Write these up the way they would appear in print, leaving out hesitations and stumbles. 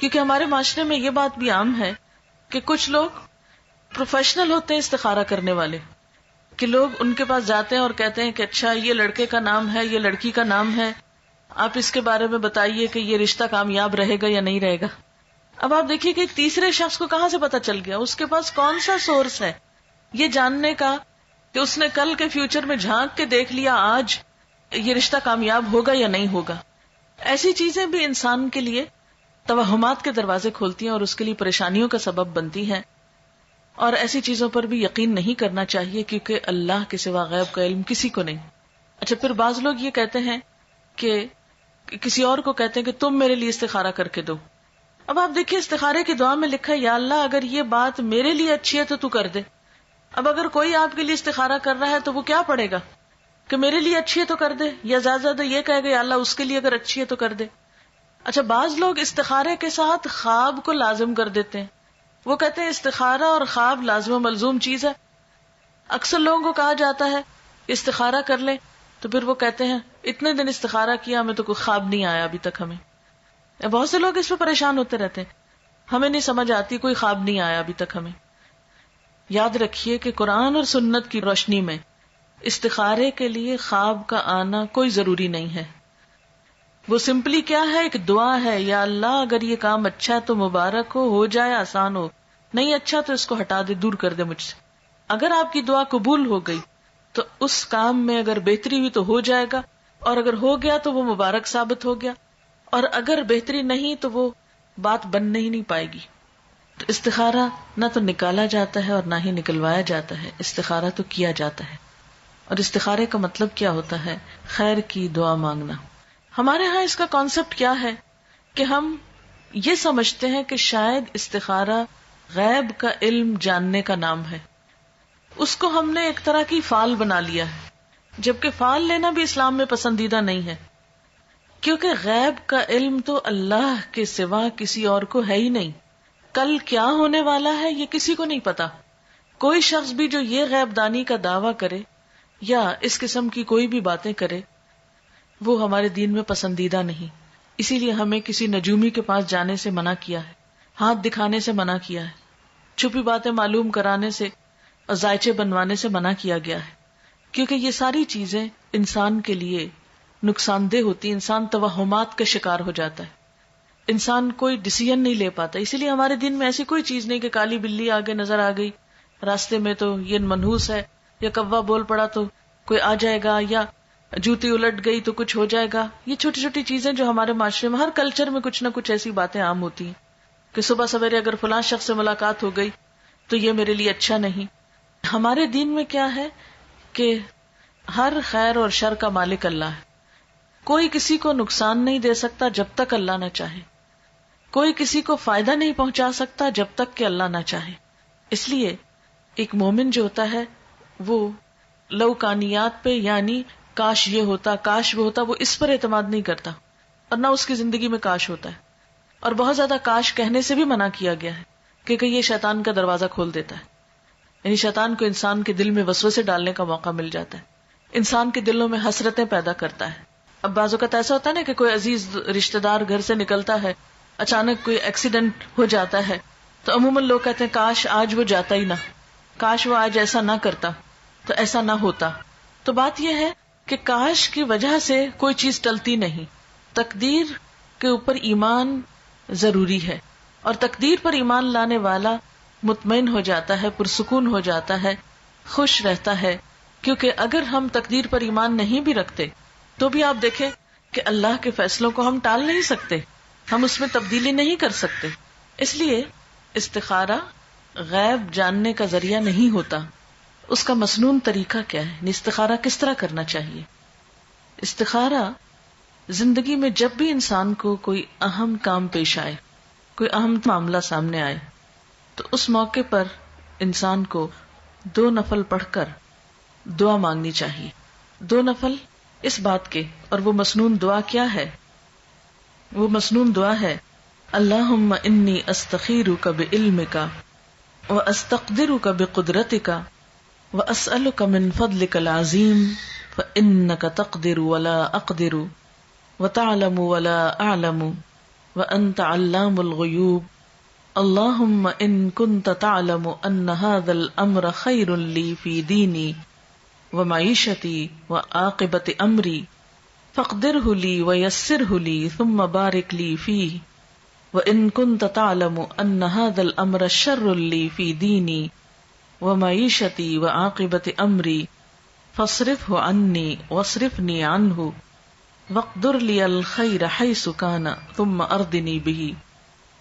کیونکہ ہمارے معاشرے میں یہ بات بھی عام ہے کہ کچھ لوگ پروفیشنل ہوتے ہیں استخارہ کرنے والے، کہ لوگ ان کے پاس جاتے ہیں اور کہتے ہیں کہ اچھا یہ لڑکے کا نام ہے، یہ لڑکی کا نام ہے، آپ اس کے بارے میں بتائیے کہ یہ رشتہ کامیاب رہے گا یا نہیں رہے گا. اب آپ دیکھیے کہ ایک تیسرے شخص کو کہاں سے پتا چل گیا، اس کے پاس کون سا سورس ہے یہ جاننے کا کہ اس نے کل کے فیوچر میں جھانک کے دیکھ لیا آج یہ رشتہ کامیاب ہوگا یا نہیں ہوگا. ایسی چیزیں بھی انسان کے لیے توہمات کے دروازے کھولتی ہیں اور اس کے لیے پریشانیوں کا سبب بنتی ہیں، اور ایسی چیزوں پر بھی یقین نہیں کرنا چاہیے کیونکہ اللہ کے سوا غیب کا علم کسی کو نہیں. اچھا، پھر بعض لوگ یہ کہتے ہیں کہ کسی اور کو کہتے ہیں کہ تم میرے لیے استخارہ کر کے دو. اب آپ دیکھیے استخارے کی دعا میں لکھا ہے یا اللہ اگر یہ بات میرے لیے اچھی ہے تو کر دے. اب اگر کوئی آپ کے لیے استخارہ کر رہا ہے تو وہ کیا پڑھے گا کہ میرے لیے اچھی ہے تو کر دے، یا زیادہ زیادہ یہ کہے گا یا اللہ اس کے لیے اگر اچھی ہے تو کر دے. اچھا، بعض لوگ استخارے کے ساتھ خواب کو لازم کر دیتے ہیں. وہ کہتے ہیں استخارہ اور خواب لازم و ملزوم چیز ہے. اکثر لوگوں کو کہا جاتا ہے استخارہ کر لیں تو پھر وہ کہتے ہیں اتنے دن استخارہ کیا ہمیں تو کوئی خواب نہیں آیا ابھی تک. ہمیں بہت سے لوگ اس پہ پریشان ہوتے رہتے ہیں، ہمیں نہیں سمجھ آتی، کوئی خواب نہیں آیا ابھی تک ہمیں. یاد رکھیے کہ قرآن اور سنت کی روشنی میں استخارے کے لیے خواب کا آنا کوئی ضروری نہیں ہے. وہ سمپلی کیا ہے، ایک دعا ہے، یا اللہ اگر یہ کام اچھا ہے تو مبارک ہو جائے، آسان ہو، نہیں اچھا تو اس کو ہٹا دے، دور کر دے مجھ سے. اگر آپ کی دعا قبول ہو گئی تو اس کام میں اگر بہتری ہوئی تو ہو جائے گا، اور اگر ہو گیا تو وہ مبارک ثابت ہو گیا، اور اگر بہتری نہیں تو وہ بات بن ہی نہیں پائے گی. تو استخارہ نہ تو نکالا جاتا ہے اور نہ ہی نکلوایا جاتا ہے، استخارہ تو کیا جاتا ہے. اور استخارے کا مطلب کیا ہوتا ہے؟ خیر کی دعا مانگنا. ہمارے ہاں اس کا کانسیپٹ کیا ہے کہ ہم یہ سمجھتے ہیں کہ شاید استخارہ غیب کا علم جاننے کا نام ہے. اس کو ہم نے ایک طرح کی فال بنا لیا ہے، جبکہ فال لینا بھی اسلام میں پسندیدہ نہیں ہے، کیونکہ غیب کا علم تو اللہ کے سوا کسی اور کو ہے ہی نہیں. کل کیا ہونے والا ہے یہ کسی کو نہیں پتا. کوئی شخص بھی جو یہ غیب دانی کا دعویٰ کرے یا اس قسم کی کوئی بھی باتیں کرے وہ ہمارے دین میں پسندیدہ نہیں. اسی لیے ہمیں کسی نجومی کے پاس جانے سے منع کیا ہے، ہاتھ دکھانے سے منع کیا ہے، چھپی باتیں معلوم کرانے سے اور ذائچے بنوانے سے منع کیا گیا ہے، کیونکہ یہ ساری چیزیں انسان کے لیے نقصان دہ ہوتی. انسان توہمات کا شکار ہو جاتا ہے، انسان کوئی ڈیسیژن نہیں لے پاتا. اسی لیے ہمارے دین میں ایسی کوئی چیز نہیں کہ کالی بلی آگے نظر آ گئی راستے میں تو یہ منحوس ہے، یا کوا بول پڑا تو کوئی آ جائے گا، یا جوتی الٹ گئی تو کچھ ہو جائے گا. یہ چھوٹی چھوٹی چیزیں جو ہمارے معاشرے میں ہر کلچر میں کچھ نہ کچھ ایسی باتیں عام ہوتی ہیں کہ صبح سویرے اگر فلاں شخص سے ملاقات ہو گئی تو یہ میرے لیے اچھا نہیں. ہمارے دین میں کیا ہے کہ ہر خیر اور شر کا مالک اللہ ہے. کوئی کسی کو نقصان نہیں دے سکتا جب تک اللہ نہ چاہے، کوئی کسی کو فائدہ نہیں پہنچا سکتا جب تک کہ اللہ نہ چاہے. اس لیے ایک مومن جو ہوتا ہے وہ لوکانیات پہ، یعنی کاش یہ ہوتا، کاش وہ ہوتا، وہ اس پر اعتماد نہیں کرتا، اور نہ اس کی زندگی میں کاش ہوتا ہے. اور بہت زیادہ کاش کہنے سے بھی منع کیا گیا ہے کیونکہ یہ شیطان کا دروازہ کھول دیتا ہے. یعنی شیطان کو انسان کے دل میں وسوسے ڈالنے کا موقع مل جاتا ہے، انسان کے دلوں میں حسرتیں پیدا کرتا ہے. اب بعض اوقات ایسا ہوتا ہے نا کہ کوئی عزیز رشتہ دار گھر سے نکلتا ہے، اچانک کوئی ایکسیڈنٹ ہو جاتا ہے تو عموماً لوگ کہتے ہیں کاش آج وہ جاتا ہی نہ، کاش وہ آج ایسا نہ کرتا تو ایسا نہ ہوتا. تو بات یہ ہے کہ کاش کی وجہ سے کوئی چیز ٹلتی نہیں. تقدیر کے اوپر ایمان ضروری ہے، اور تقدیر پر ایمان لانے والا مطمئن ہو جاتا ہے، پرسکون ہو جاتا ہے، خوش رہتا ہے. کیونکہ اگر ہم تقدیر پر ایمان نہیں بھی رکھتے تو بھی آپ دیکھیں کہ اللہ کے فیصلوں کو ہم ٹال نہیں سکتے، ہم اس میں تبدیلی نہیں کر سکتے. اس لیے استخارہ غیب جاننے کا ذریعہ نہیں ہوتا. اس کا مسنون طریقہ کیا ہے؟ استخارہ کس طرح کرنا چاہیے؟ استخارہ زندگی میں جب بھی انسان کو کوئی اہم کام پیش آئے، کوئی اہم معاملہ سامنے آئے، تو اس موقع پر انسان کو 2 نفل پڑھ کر دعا مانگنی چاہیے. 2 نفل اس بات کے، اور وہ مسنون دعا کیا ہے؟ وہ مسنون دعا ہے اللہم انی استخیرک بعلمک واستقدرک بقدرتک واسألک من فضلک العظیم فانک تقدر ولا اقدر وتعلم ولا اعلم وأنت علام الغیوب اللہم ان کنت تعلم ان هذا الامر خیر لی فی دینی ومعیشتی وعاقبت امری فاقدرہ لی ویسرہ لی ثم بارک لی فیہ وان کنت تعلم ان هذا الامر شر لی فی دینی ومعیشتی وعاقبت امری فاصرفہ عنی واصرفنی عنہ وقدر لی الخیر حیث کان ثم ارضنی بہ.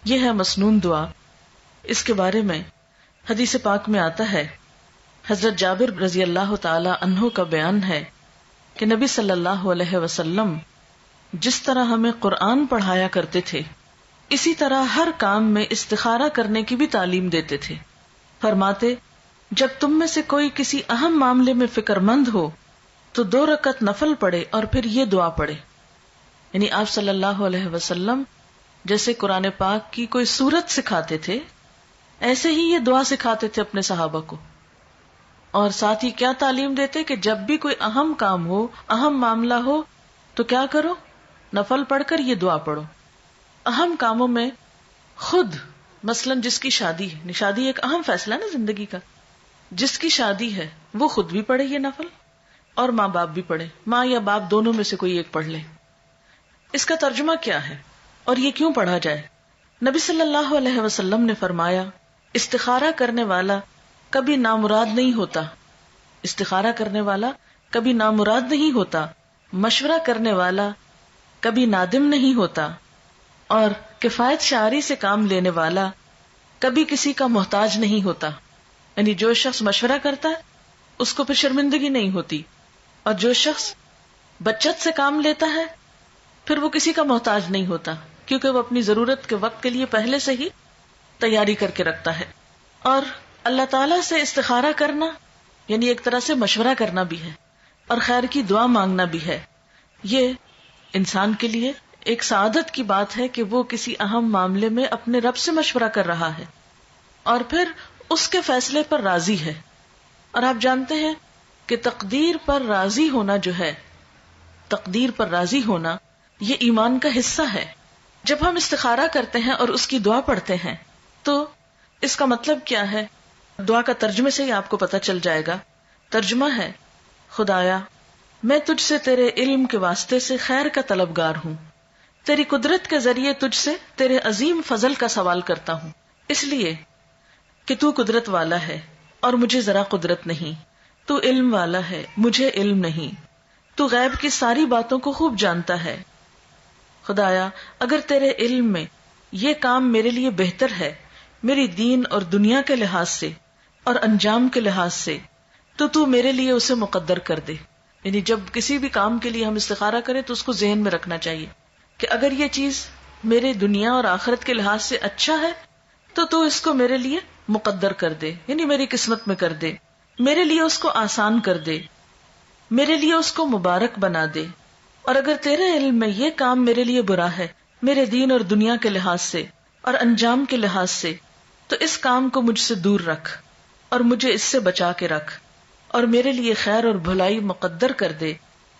یہ ہے مسنون دعا. اس کے بارے میں حدیث پاک میں آتا ہے، حضرت جابر رضی اللہ تعالی عنہ کا بیان ہے کہ نبی صلی اللہ علیہ وسلم جس طرح ہمیں قرآن پڑھایا کرتے تھے اسی طرح ہر کام میں استخارہ کرنے کی بھی تعلیم دیتے تھے. فرماتے جب تم میں سے کوئی کسی اہم معاملے میں فکر مند ہو تو 2 رکعت نفل پڑھے اور پھر یہ دعا پڑھے. یعنی آپ صلی اللہ علیہ وسلم جیسے قرآن پاک کی کوئی سورت سکھاتے تھے ایسے ہی یہ دعا سکھاتے تھے اپنے صحابہ کو. اور ساتھ ہی کیا تعلیم دیتے کہ جب بھی کوئی اہم کام ہو، اہم معاملہ ہو تو کیا کرو؟ نفل پڑھ کر یہ دعا پڑھو. اہم کاموں میں خود مثلا جس کی شادی ہے، شادی ایک اہم فیصلہ نا زندگی کا، جس کی شادی ہے وہ خود بھی پڑھے یہ نفل اور ماں باپ بھی پڑھے، ماں یا باپ دونوں میں سے کوئی ایک پڑھ لے. اس کا ترجمہ کیا ہے اور یہ کیوں پڑھا جائے؟ نبی صلی اللہ علیہ وسلم نے فرمایا استخارہ کرنے والا کبھی نامراد نہیں ہوتا، استخارہ کرنے والا کبھی نامراد نہیں ہوتا، مشورہ کرنے والا کبھی نادم نہیں ہوتا، اور کفایت شعاری سے کام لینے والا کبھی کسی کا محتاج نہیں ہوتا. یعنی جو شخص مشورہ کرتا ہے اس کو پھر شرمندگی نہیں ہوتی، اور جو شخص بچت سے کام لیتا ہے پھر وہ کسی کا محتاج نہیں ہوتا، کیونکہ وہ اپنی ضرورت کے وقت کے لیے پہلے سے ہی تیاری کر کے رکھتا ہے. اور اللہ تعالیٰ سے استخارہ کرنا یعنی ایک طرح سے مشورہ کرنا بھی ہے اور خیر کی دعا مانگنا بھی ہے. یہ انسان کے لیے ایک سعادت کی بات ہے کہ وہ کسی اہم معاملے میں اپنے رب سے مشورہ کر رہا ہے اور پھر اس کے فیصلے پر راضی ہے. اور آپ جانتے ہیں کہ تقدیر پر راضی ہونا جو ہے، تقدیر پر راضی ہونا یہ ایمان کا حصہ ہے. جب ہم استخارہ کرتے ہیں اور اس کی دعا پڑھتے ہیں تو اس کا مطلب کیا ہے؟ دعا کا ترجمے سے ہی آپ کو پتہ چل جائے گا. ترجمہ ہے خدایا میں تجھ سے تیرے علم کے واسطے سے خیر کا طلبگار ہوں، تیری قدرت کے ذریعے تجھ سے تیرے عظیم فضل کا سوال کرتا ہوں، اس لیے کہ تو قدرت والا ہے اور مجھے ذرا قدرت نہیں، تو علم والا ہے مجھے علم نہیں، تو غیب کی ساری باتوں کو خوب جانتا ہے. خدایا اگر تیرے علم میں یہ کام میرے لیے بہتر ہے میری دین اور دنیا کے لحاظ سے اور انجام کے لحاظ سے تو میرے لیے اسے مقدر کر دے. یعنی جب کسی بھی کام کے لیے ہم استخارہ کریں تو اس کو ذہن میں رکھنا چاہیے کہ اگر یہ چیز میرے دنیا اور آخرت کے لحاظ سے اچھا ہے تو اس کو میرے لیے مقدر کر دے، یعنی میری قسمت میں کر دے، میرے لیے اس کو آسان کر دے، میرے لیے اس کو مبارک بنا دے. اور اگر تیرے علم میں یہ کام میرے لیے برا ہے میرے دین اور دنیا کے لحاظ سے اور انجام کے لحاظ سے تو اس کام کو مجھ سے دور رکھ اور مجھے اس سے بچا کے رکھ اور میرے لیے خیر اور بھلائی مقدر کر دے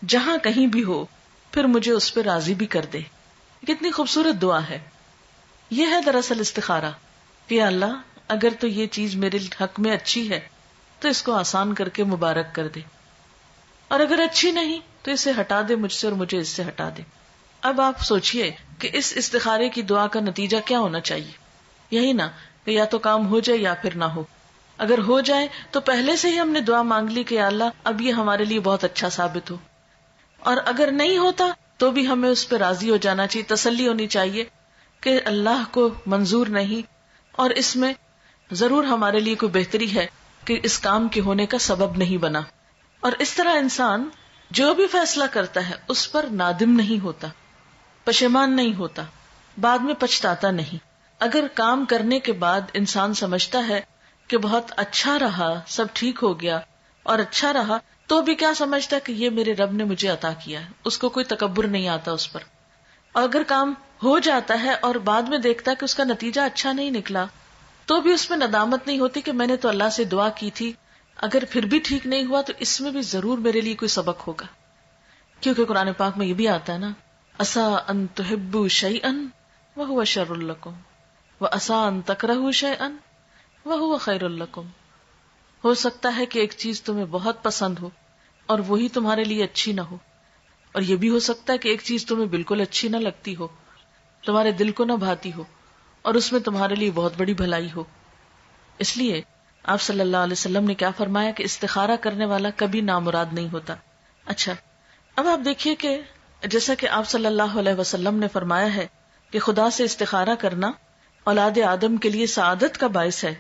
جہاں کہیں بھی ہو، پھر مجھے اس پہ راضی بھی کر دے. کتنی خوبصورت دعا ہے. یہ ہے دراصل استخارہ کہ اللہ اگر تو یہ چیز میرے حق میں اچھی ہے تو اس کو آسان کر کے مبارک کر دے، اور اگر اچھی نہیں تو اسے ہٹا دے مجھ سے اور مجھے اس سے ہٹا دے. اب آپ سوچئے کہ اس استخارے کی دعا کا نتیجہ کیا ہونا چاہیے؟ یہی نا کہ یا تو کام ہو جائے یا پھر نہ ہو. اگر ہو جائے تو پہلے سے ہی ہم نے دعا مانگ لی کہ اللہ اب یہ ہمارے لیے بہت اچھا ثابت ہو، اور اگر نہیں ہوتا تو بھی ہمیں اس پہ راضی ہو جانا چاہیے، تسلی ہونی چاہیے کہ اللہ کو منظور نہیں اور اس میں ضرور ہمارے لیے کوئی بہتری ہے کہ اس کام کے ہونے کا سبب نہیں بنا. اور اس طرح انسان جو بھی فیصلہ کرتا ہے اس پر نادم نہیں ہوتا، پشیمان نہیں ہوتا، بعد میں پچھتاتا نہیں. اگر کام کرنے کے بعد انسان سمجھتا ہے کہ بہت اچھا رہا، سب ٹھیک ہو گیا اور اچھا رہا، تو بھی کیا سمجھتا ہے کہ یہ میرے رب نے مجھے عطا کیا ہے، اس کو کوئی تکبر نہیں آتا اس پر. اور اگر کام ہو جاتا ہے اور بعد میں دیکھتا ہے کہ اس کا نتیجہ اچھا نہیں نکلا تو بھی اس میں ندامت نہیں ہوتی کہ میں نے تو اللہ سے دعا کی تھی، اگر پھر بھی ٹھیک نہیں ہوا تو اس میں بھی ضرور میرے لیے کوئی سبق ہوگا. کیونکہ قرآن پاک میں یہ بھی آتا ہے نا، عسیٰ ان تحبوا شیئا وَهُوَ شَرٌّ لَكُمْ وَعَسَىٰ أَن تَكْرَهُوا شَيْئًا وَهُوَ خَيْرٌ لَكُمْ. ہو سکتا ہے کہ ایک چیز تمہیں بہت پسند ہو اور وہی تمہارے لیے اچھی نہ ہو، اور یہ بھی ہو سکتا ہے کہ ایک چیز تمہیں بالکل اچھی نہ لگتی ہو، تمہارے دل کو نہ بھاتی ہو، اور اس میں تمہارے لیے بہت بڑی بھلائی ہو. اس لیے آپ صلی اللہ علیہ وسلم نے کیا فرمایا کہ استخارہ کرنے والا کبھی نامراد نہیں ہوتا. اچھا، اب آپ دیکھیے کہ جیسا کہ آپ صلی اللہ علیہ وسلم نے فرمایا ہے کہ خدا سے استخارہ کرنا اولاد آدم کے لیے سعادت کا باعث ہے.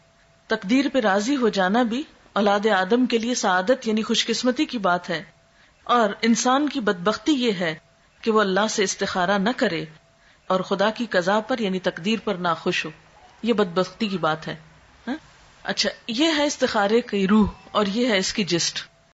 تقدیر پہ راضی ہو جانا بھی اولاد آدم کے لیے سعادت یعنی خوش قسمتی کی بات ہے، اور انسان کی بدبختی یہ ہے کہ وہ اللہ سے استخارہ نہ کرے اور خدا کی قضا پر یعنی تقدیر پر ناخوش ہو. یہ بدبختی کی بات ہے. اچھا، یہ ہے استخارے کی روح اور یہ ہے اس کی جسٹ.